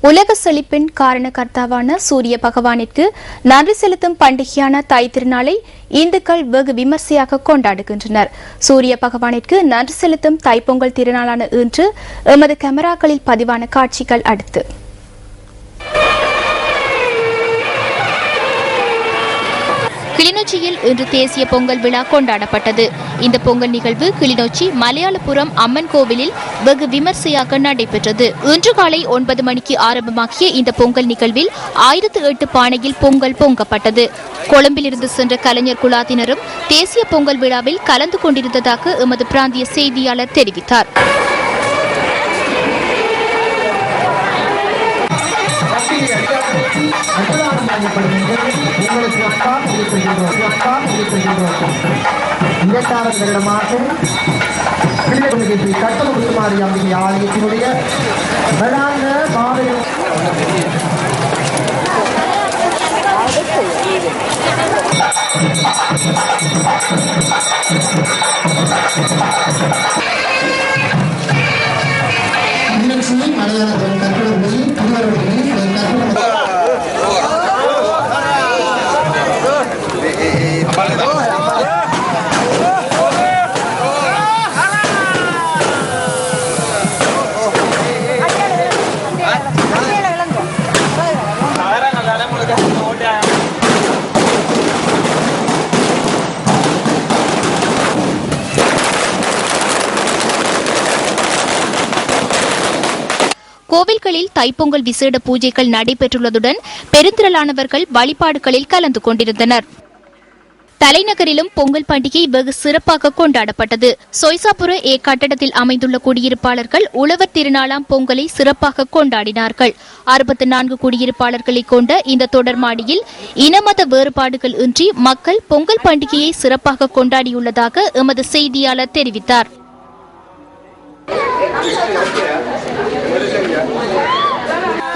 உலக செழிப்பின் காரணகர்த்தாவான சூரிய பகவானிற்கு நன்றி செலுத்தும் பண்டிகையான தை திருநாளை இந்துக்கள் வெகு விமர்சையாக கொண்டாடுகின்றனர். சூரிய பகவானிற்கு நன்றி செலுத்தும் தைப்பொங்கல் திருநாளான இன்று எமது கேமராக்களில் பதிவான காட்சிகள் அடுத்து. கிளிநொச்சியில் இன்று தேசிய பொங்கல் விழா கொண்டாடப்பட்டது. இந்த பொங்கல் நிகழ்வு கிளிநொச்சி மலையாளபுரம் அம்மன் கோவிலில் வெகு விமர்சையாக நடைபெற்றது. இன்று காலை 9 மணிக்கு ஆரம்பமாகிய இந்த பொங்கல் நிகழ்வில் 1008 பானையில் பொங்கல் பொங்கப்பட்டது. கொழும்பிலிருந்து சென்ற கலைஞர் குழாத்தினரும் தேசிய பொங்கல் விழாவில் கலந்து கொண்டிருந்ததாக எமது பிராந்திய செய்தியாளர் தெரிவித்தார். கட்டமுத்துமாரி அம்பிகை ஆலயத்தினுடைய மலையாள கோவில்களில் தைப்பொங்கல் விசேட பூஜைகள் நடைபெற்றுள்ளதுடன் பெருந்திரளானவர்கள் வழிபாடுகளில் கலந்து கொண்டிருந்தனர். தலைநகரிலும் பொங்கல் பண்டிகை வெகு சிறப்பாக கொண்டாடப்பட்டது. சொய்சாபுர கட்டடத்தில் அமைந்துள்ள குடியிருப்பாளர்கள் உழவர் திருநாளாம் பொங்கலை சிறப்பாக கொண்டாடினார்கள். 64 குடியிருப்பாளர்களை கொண்ட இந்த தொடர்மாடியில் இனமத வேறுபாடுகள் இன்றி மக்கள் பொங்கல் பண்டிகையை சிறப்பாக கொண்டாடியுள்ளதாக எமது செய்தியாளர் தெரிவித்தார்.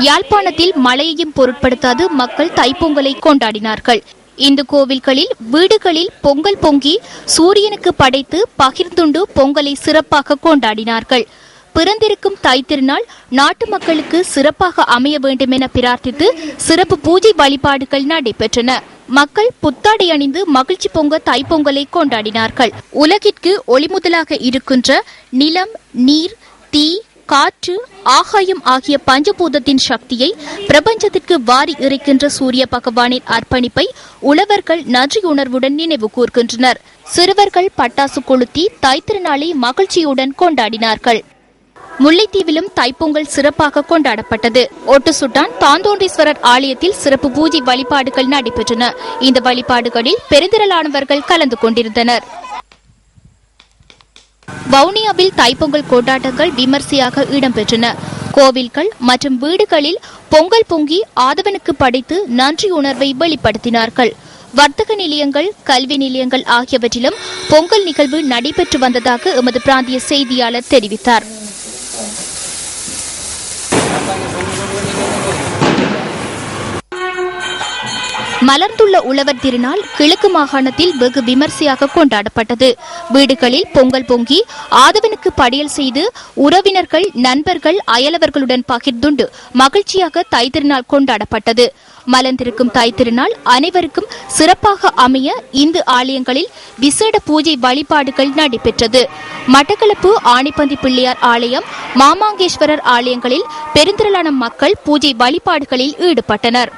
யாழ்ப்பாணத்தில் மழையையும் பொருட்படுத்தாது மக்கள் தைப்பொங்கலை கொண்டாடினார்கள். இந்து கோவில்களில் வீடுகளில் பொங்கல் பொங்கி சூரியனுக்கு படைத்து பகிர்ந்துண்டு பொங்கலை சிறப்பாக கொண்டாடினார்கள். பிறந்திருக்கும் தை திருநாள் நாட்டு மக்களுக்கு சிறப்பாக அமைய வேண்டும் என பிரார்த்தித்து சிறப்பு பூஜை வழிபாடுகள் நடைபெற்றன. மக்கள் புத்தாடை அணிந்து மகிழ்ச்சி பொங்க தைப்பொங்கலை கொண்டாடினார்கள். உலகிற்கு ஒளிமுதலாக இருக்கின்ற நிலம், நீர், தீ, காற்று, ஆகாயம் ஆகிய பஞ்சபூதத்தின் சக்தியை பிரபஞ்சத்திற்கு வாரி இறைக்கின்ற சூரிய பகவானின் அர்ப்பணிப்பை உழவர்கள் நன்றியுணர்வுடன் நினைவு கூர்கின்றனர். சிறுவர்கள் பட்டாசு கொளுத்தி தைத்திருநாளை மகிழ்ச்சியுடன் கொண்டாடினார்கள். முல்லைத்தீவிலும் தைப்பொங்கல் சிறப்பாக கொண்டாடப்பட்டது. ஒட்டுசுட்டான் தாந்தோன்றீஸ்வரர் ஆலயத்தில் சிறப்பு பூஜை வழிபாடுகள் நடைபெற்றன. இந்த வழிபாடுகளில் பெருந்திரளானவர்கள் கலந்து கொண்டிருந்தனர். வவுனியாவில் தைப்பொங்கல் கொண்டாட்டங்கள் விமர்சையாக இடம்பெற்றன. கோவில்கள் மற்றும் வீடுகளில் பொங்கல் பொங்கி ஆதவனுக்கு படைத்து நன்றியுணர்வை வெளிப்படுத்தினார்கள். வர்த்தக நிலையங்கள், கல்வி நிலையங்கள் ஆகியவற்றிலும் பொங்கல் நிகழ்வு நடைபெற்று வந்ததாக எமது பிராந்திய செய்தியாளர் தெரிவித்தார். மலர்ந்துள்ள உழவர் திருநாள் கிழக்கு மாகாணத்தில் வெகு விமர்சையாக கொண்டாடப்பட்டது. வீடுகளில் பொங்கல் பொங்கி ஆதவனுக்கு படையல் செய்து உறவினர்கள், நண்பர்கள், அயலவர்களுடன் பகிர்ந்துண்டு மகிழ்ச்சியாக தை திருநாள் கொண்டாடப்பட்டது. மலர்ந்திருக்கும் தை திருநாள் அனைவருக்கும் சிறப்பாக அமைய இந்து ஆலயங்களில் விசேட பூஜை வழிபாடுகள் நடைபெற்றது. மட்டக்களப்பு ஆணிப்பந்தி பிள்ளையார் ஆலயம், மாமாங்கேஸ்வரர் ஆலயங்களில் பெருந்திரளான மக்கள் பூஜை வழிபாடுகளில் ஈடுபட்டனர்.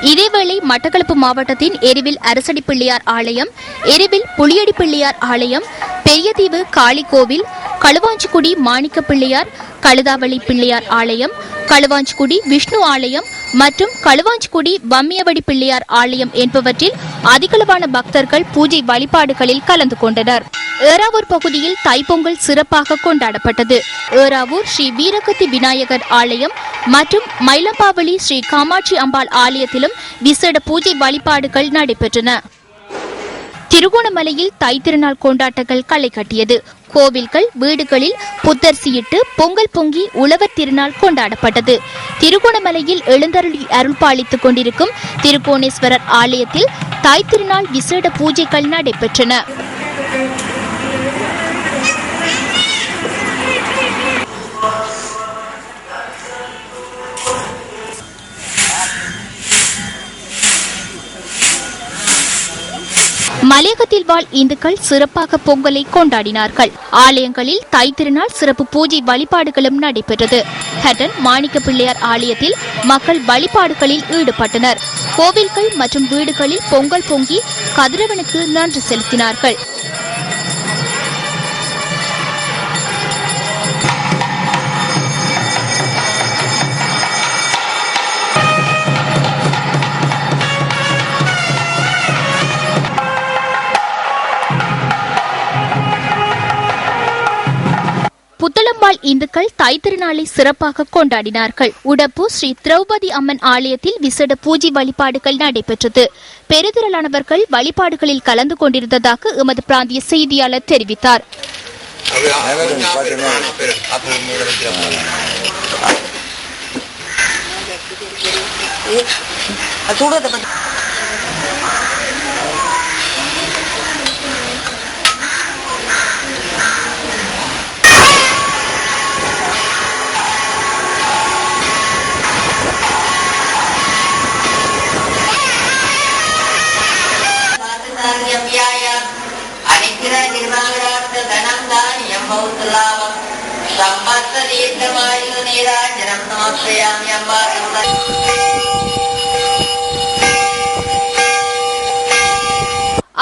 இதேவேளை மட்டக்களப்பு மாவட்டத்தின் எருவில் அரசடி பிள்ளையார் ஆலயம், எருவில் புளியடி பிள்ளையார் ஆலயம், பெரியதீவு காளி கோவில், களுவாஞ்சிக்குடி மாணிக்க பிள்ளையார், கழுதாவளி பிள்ளையார் ஆலயம், களுவாஞ்சிக்குடி விஷ்ணு ஆலயம் மற்றும் களுவாஞ்சிக்குடி வம்மியவடி பிள்ளையார் ஆலயம் என்பவற்றில் அதிகளவான பக்தர்கள் பூஜை வழிபாடுகளில் கலந்து கொண்டனர். ஏறாவூர் பகுதியில் தைப்பொங்கல் சிறப்பாக கொண்டாடப்பட்டது. ஏறாவூர் ஸ்ரீ வீரகத்தி விநாயகர் ஆலயம் மற்றும் மயிலம்பாவளி ஸ்ரீ காமாட்சி அம்பாள் ஆலயத்திலும் விசேட பூஜை வழிபாடுகள் நடைபெற்றன. திருகோணமலையில் தை திருநாள் கொண்டாட்டங்கள் களை கட்டியது. கோவில்கள், வீடுகளில் புத்தரிசியிட்டு பொங்கல் பொங்கி உழவர் திருநாள் கொண்டாடப்பட்டது. திருகோணமலையில் எழுந்தருளி அருள்பாலித்துக் கொண்டிருக்கும் திருக்கோணேஸ்வரர் ஆலயத்தில் தை திருநாள் விசேட பூஜைகள் நடைபெற்றன. மலையகத்தில் வாழ் இந்துக்கள் சிறப்பாக பொங்கலை கொண்டாடினார்கள். ஆலயங்களில் தை திருநாள் சிறப்பு பூஜை வழிபாடுகளும் நடைபெற்றது. ஹட்டன் மாணிக்க பிள்ளையார் ஆலயத்தில் மக்கள் வழிபாடுகளில் ஈடுபட்டனர். கோவில்கள் மற்றும் வீடுகளில் பொங்கல் பொங்கி கதிரவனுக்கு நன்றி செலுத்தினார்கள். புத்தளம்பாள் இந்துக்கள் தை திருநாளை சிறப்பாக கொண்டாடினார்கள். உடப்பு ஸ்ரீ திரௌபதி அம்மன் ஆலயத்தில் விசேட பூஜை வழிபாடுகள் நடைபெற்றது. பெருந்திரளானவர்கள் வழிபாடுகளில் கலந்து கொண்டிருந்ததாக எமது பிராந்திய செய்தியாளர் தெரிவித்தார்.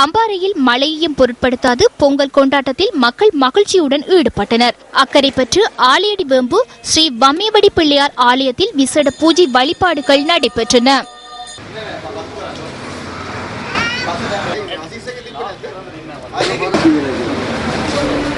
அம்பாறையில் மழையையும் பொருட்படுத்தாது பொங்கல் கொண்டாட்டத்தில் மக்கள் மகிழ்ச்சியுடன் ஈடுபட்டனர். அக்கரைப்பற்று ஆலையடி வேம்பு ஸ்ரீ வம்மியவடி பிள்ளையார் ஆலயத்தில் விசேட பூஜை வழிபாடுகள் நடைபெற்றன.